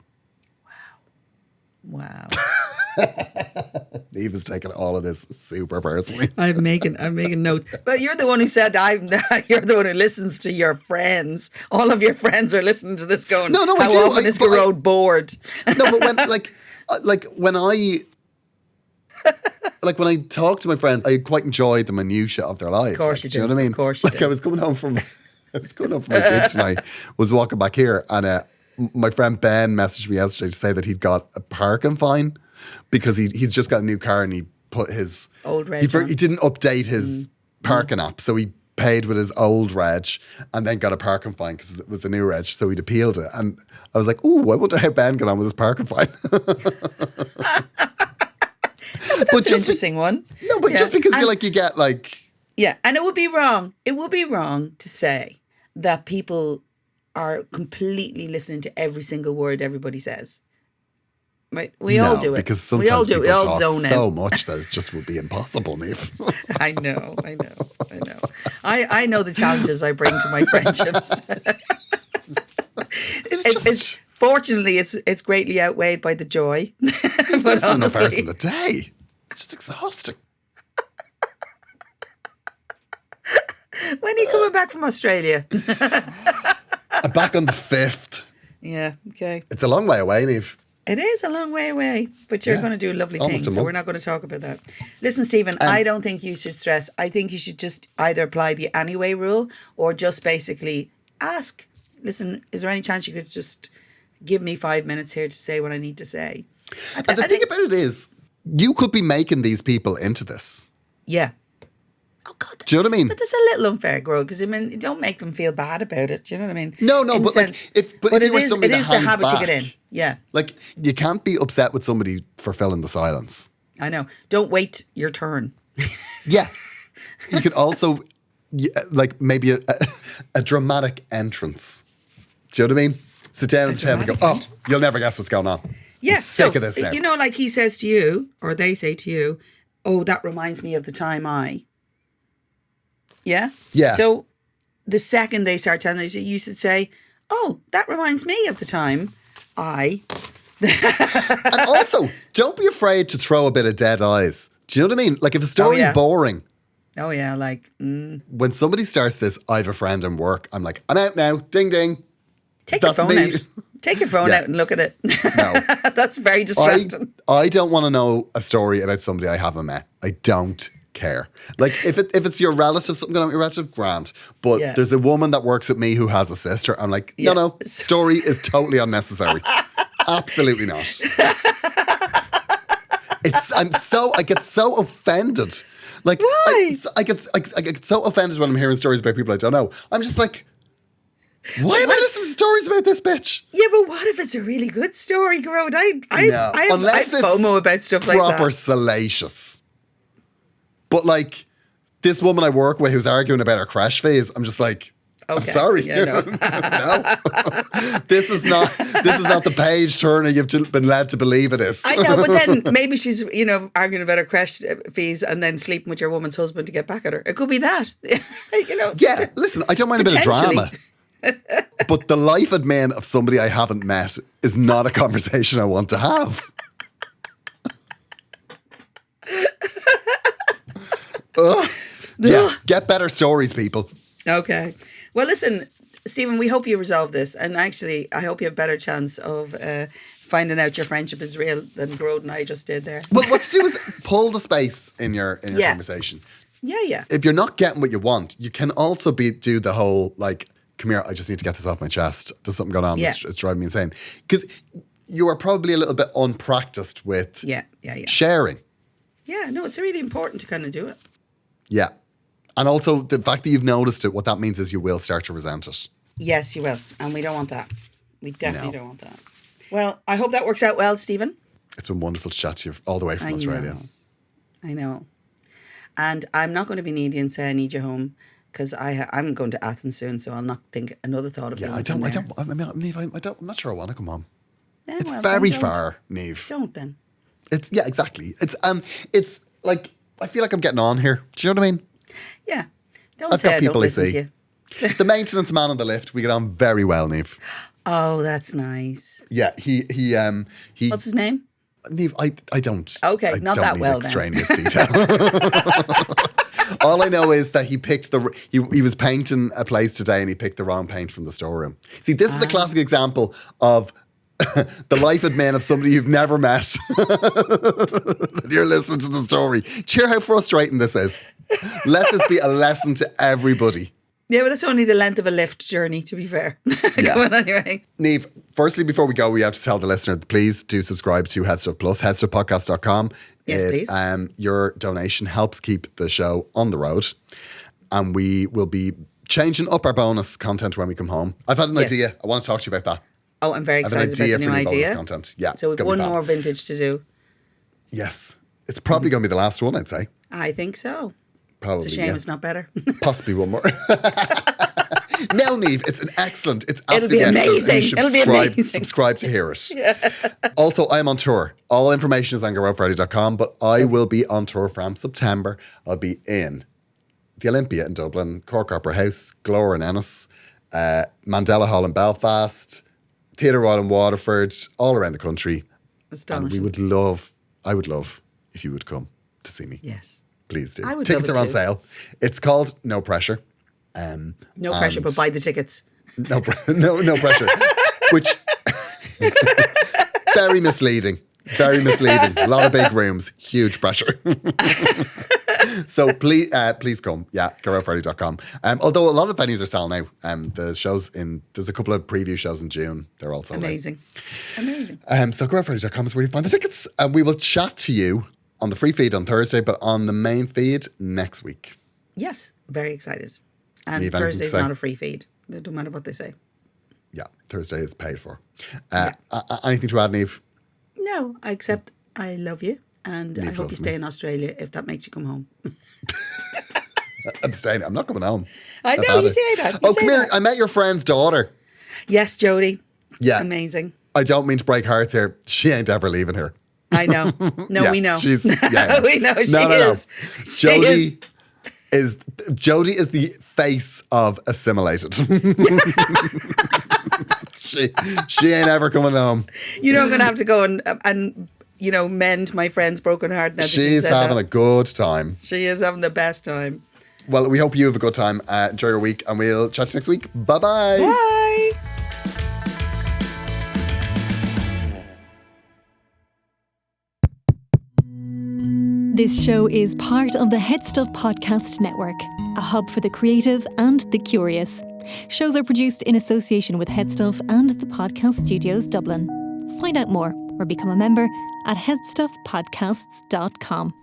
Wow. Niamh is taking all of this super personally. I'm making notes. But you're the one who said you're the one who listens to your friends. All of your friends are listening to this going, no, how often is Gearoid bored? No, but when I talk to my friends, I quite enjoy the minutiae of their lives. Of course you do. You know what I mean? Of course you do. I was coming home from my gig tonight, was walking back here, and my friend Ben messaged me yesterday to say that he'd got a parking fine because he's just got a new car and he put his old reg he didn't update his parking app, so he paid with his old reg and then got a parking fine because it was the new reg, so he'd appealed it. And I was like, ooh, I wonder how Ben got on with his parking fine. That's an interesting one. No, but just because you get like... Yeah, and it would be wrong to say that people are completely listening to every single word everybody says. Right? We all do it. Because sometimes people talk zone so out. much that it just would be impossible, Niamh. I know. I know the challenges I bring to my friendships. It's fortunately, it's greatly outweighed by the joy. But honestly, person of the day. It's just exhausting. When are you coming back from Australia? I'm back on the 5th. Yeah, okay. It's a long way away, Niamh. It is a long way away, but you're going to do lovely things, so we're not going to talk about that. Listen, Stephen, I don't think you should stress. I think you should just either apply the anyway rule or just basically ask, listen, is there any chance you could just give me 5 minutes here to say what I need to say? And the thing about it is, you could be making these people into this. Yeah. Oh, God. Do you know what I mean? But there's a little unfair, Gearoid, because I mean, don't make them feel bad about it. Do you know what I mean? No, but if you were somebody that hangs it is the habit back, you get in. Yeah. Like, you can't be upset with somebody for filling the silence. I know. Don't wait your turn. Yeah. You could also, maybe a dramatic entrance. Do you know what I mean? Sit down at the table and go, oh, you'll never guess what's going on. Yeah. I'm sick of this now. You know, like he says to you, or they say to you, oh, that reminds me of the time I... Yeah? Yeah. So the second they start telling you should say, oh, that reminds me of the time I... And also, don't be afraid to throw a bit of dead eyes. Do you know what I mean? Like, if a story is boring... Oh, yeah, like... When somebody starts this, I have a friend in work, I'm like, I'm out now, ding, ding. Take your phone out. Take your phone out and look at it. No. That's very distracting. I don't want to know a story about somebody I haven't met. I don't care. Like, if it's your relative, something going on with your relative, grand. But there's a woman that works with me who has a sister. I'm like, no, story is totally unnecessary. Absolutely not. I get so offended. Like, why? I get so offended when I'm hearing stories about people I don't know. I'm just like, why am I listening to stories about this bitch? Yeah, but what if it's a really good story, Gearoid? I have FOMO about stuff like that. Proper salacious. But like, this woman I work with who's arguing about her crash phase, I'm just like, Okay. I'm sorry. Yeah, no. No. This is not the page turner you've been led to believe it is. I know, but then maybe she's, arguing about her creche fees and then sleeping with your woman's husband to get back at her. It could be that. Yeah, listen, I don't mind a bit of drama. But the life admin of somebody I haven't met is not a conversation I want to have. Yeah, get better stories, people. Okay. Well, listen, Stephen, we hope you resolve this. And actually, I hope you have a better chance of finding out your friendship is real than Gearoid and I just did there. Well, what to do is pull the space in your conversation. Yeah. If you're not getting what you want, you can also do the whole, like, come here, I just need to get this off my chest. There's something going on that's driving me insane. Because you are probably a little bit unpracticed with sharing. Yeah, no, it's really important to kind of do it. Yeah. And also the fact that you've noticed it, what that means is you will start to resent it. Yes, you will. And we don't want that. We definitely don't want that. Well, I hope that works out well, Stephen. It's been wonderful to chat to you all the way from Australia. I know. And I'm not going to be needy and say I need you home because I'm going to Athens soon, so I'll not think another thought of it. Yeah, I'm not sure I want to come home. Yeah, it's very far, Niamh. Don't then. Exactly. It's like, I feel like I'm getting on here. Do you know what I mean? Yeah. I've got people I see. The maintenance man on the lift, we get on very well, Niamh. Oh, that's nice. Yeah, he What's his name? Niamh, I don't. Okay, not that well extraneous detail. All I know is that he picked he was painting a place today and he picked the wrong paint from the storeroom. See, this is a classic example of the life admin of somebody you've never met. You're listening to the story. Cheer how frustrating this is. Let this be a lesson to everybody. Yeah, but that's only the length of a lift journey, to be fair. Yeah. Go on anyway. Niamh, firstly, before we go, we have to tell the listener, please do subscribe to Headstuff Plus, headstuffpodcast.com. Yes, please. Your donation helps keep the show on the road. And we will be changing up our bonus content when we come home. I've had an idea. I want to talk to you about that. Oh, I'm very excited about the new idea. Bonus content. Yeah, so we've one more vintage to do. Yes. It's probably going to be the last one, I'd say. I think so. Probably, it's a shame it's not better. Possibly one more. Now, Niamh, it's absolutely It'll be amazing. It'll be amazing. Subscribe to hear it. Yeah. Also, I'm on tour. All information is on GearoidFriday.com, but I will be on tour from September. I'll be in the Olympia in Dublin, Cork Opera House, Glór in Ennis, Mandela Hall in Belfast, Theatre Royal in Waterford, all around the country. And I would love if you would come to see me. Yes. Please do. Tickets are on sale. It's called No Pressure. No pressure, but buy the tickets. No pressure. Which very misleading. Very misleading. A lot of big rooms, huge pressure. So please come. Yeah, GearoidFriday.com. Although a lot of venues are selling out. There's a couple of preview shows in June. They're all sold out. Amazing. So GearoidFriday.com is where you find the tickets. And we will chat to you on the free feed on Thursday, but on the main feed next week. Yes, very excited. And Thursday's not a free feed. It don't matter what they say. Yeah, Thursday is paid for. Anything to add, Niamh? No, except I love you. And Niamh, I hope you stay in Australia if that makes you come home. I'm staying. I'm not coming home. I know, you say that. Come here. I met your friend's daughter. Yes, Jodie. Yeah. Amazing. I don't mean to break hearts here. She ain't ever leaving here. I know. No, we know. She's, we know. She is. Jodie is the face of assimilated. She ain't ever coming home. You know, I'm going to have to go and mend my friend's broken heart. Now She's having a good time. She is having the best time. Well, we hope you have a good time. Enjoy your week, and we'll chat to you next week. Bye-bye. Bye. This show is part of the Headstuff Podcast Network, a hub for the creative and the curious. Shows are produced in association with Headstuff and the Podcast Studios Dublin. Find out more or become a member at headstuffpodcasts.com.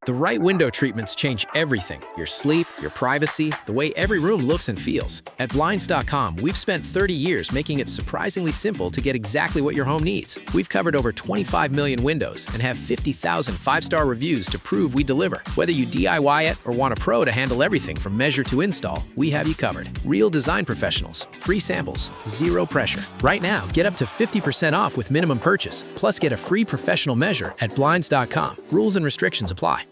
The right window treatments change everything: your sleep, your privacy, the way every room looks and feels. At Blinds.com, we've spent 30 years making it surprisingly simple to get exactly what your home needs. We've covered over 25 million windows and have 50,000 five-star reviews to prove we deliver. Whether you DIY it or want a pro to handle everything from measure to install, we have you covered. Real design professionals, free samples, zero pressure. Right now, get up to 50% off with minimum purchase, plus get a free professional measure at Blinds.com. Rules and restrictions apply.